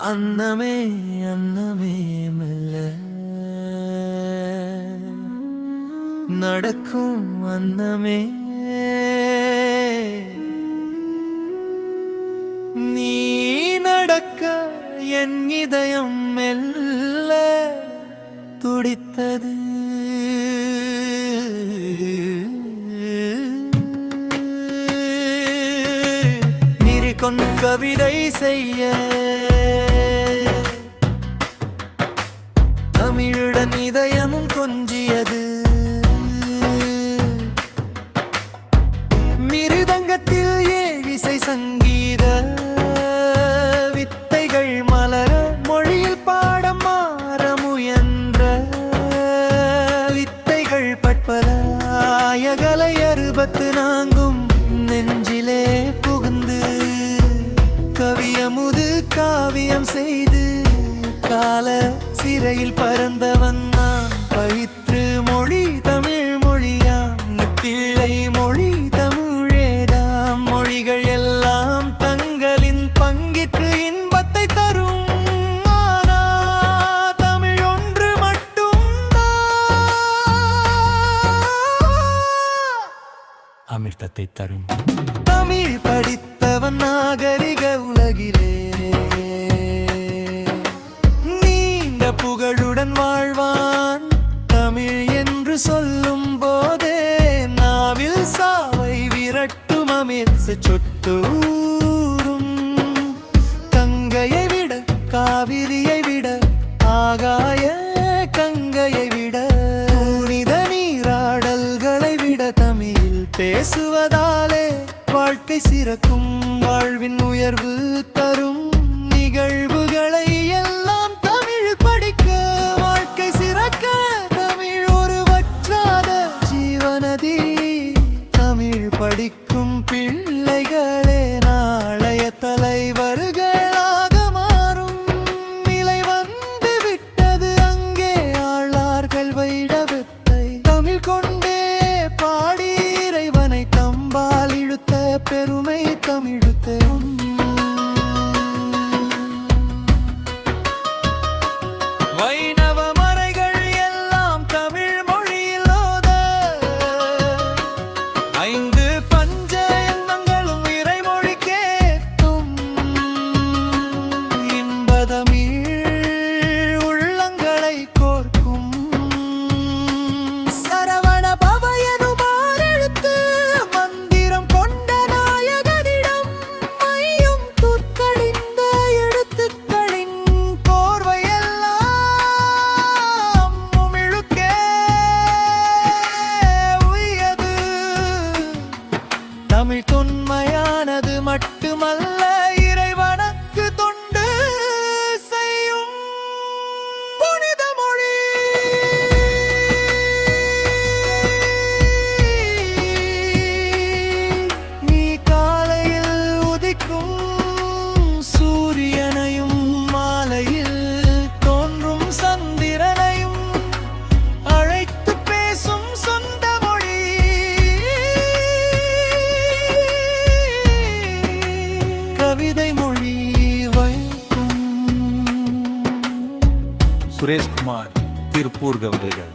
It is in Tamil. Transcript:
அன்னமே அன்னமே மெல்ல நடக்கும் அன்னமே நீ நடக்க என் இதயம் மெல்ல துடித்தது. கொன் கவிதை செய்ய தமிழுடன் இதயமும் கொஞ்சியது. மிருதங்கத்தில் ஏழிசை சங்கீத வித்தைகள் மலர மொழியில் பாடம் மாற முயன்ற வித்தைகள் பட்பல ஆயகலை 64 நெஞ்சிலே புகுந்து கவியமுது காவியம் செய்து கால சிறையில் பறந்தவன் நான். பயிற்று மொழி தமிழ் மொழியாம், பிள்ளை மொழி தமிழேதாம். மொழிகள் எல்லாம் தங்களின் பங்கிற்கு இன்பத்தை தரும். ஆனா தமிழ் ஒன்று மட்டும்தான் அமிர்தத்தை தரும். தமிழ் படித்தவன் நாகரிக உலகிலே நீண்ட புகழுடன் வாழ்வான். தமிழ் என்று சொல்லும் போதே நாவில் சாவை விரட்டும் அமிர்த சொட்டூரும். கங்கையை விட காவிரியை விட ஆகாய கங்கையை விட புனித நீராடல்களை விட தமிழில் பேசுவதாலே வாழ்க்கை சிறக்கும். வாழ்வின் உயர்வு தரும் நிகழ்வுகளை எல்லாம் தமிழ் படிக்க வாழ்க்கை சிறக்க. தமிழ் ஒரு வற்றாத ஜீவநதி. தமிழ் படிக்கும் பிள்ளைகளே நாளைய தலைவர்களாக மாறும் நிலை வந்து விட்டது. அங்கே ஆழ்வார்கள் வைடவித்தை தமிழ் கொண்டே பாடி இறைவனை தம்பால் இழுத்த பெருமை தமிழுக்கு. வைணவ மறைகள் எல்லாம் தமிழ் மொழியில் ஓத 5 பஞ்ச எண்ணங்களும் இறைமொழி கேட்கும். இன்பதமிழ் உள்ளங்களை கோர்க்கும். சரவண பவ எனும் ஆறெழுத்து மந்திரம் கொண்ட நாயகனிடம் மையும் துர்க்கடிந்த எழுத்துக்களின் கோர்வையெல்லாம் முமிழுக்கே உயது. தமிழ் தொன்மையானது மட்டுமல்ல, இறைவனுக்கு தொண்டு செய்யும் புனித மொழி. நீ காலையில் உதிக்கும் சூரியனையும் மாலையில் தோன்றும் சந்திரனையும் அழைத்து பேசும் சொந்த மொழி. கவிதை மொழி வைக்கும். சுரேஷ் குமார், திருப்பூர் கவிதைகள்.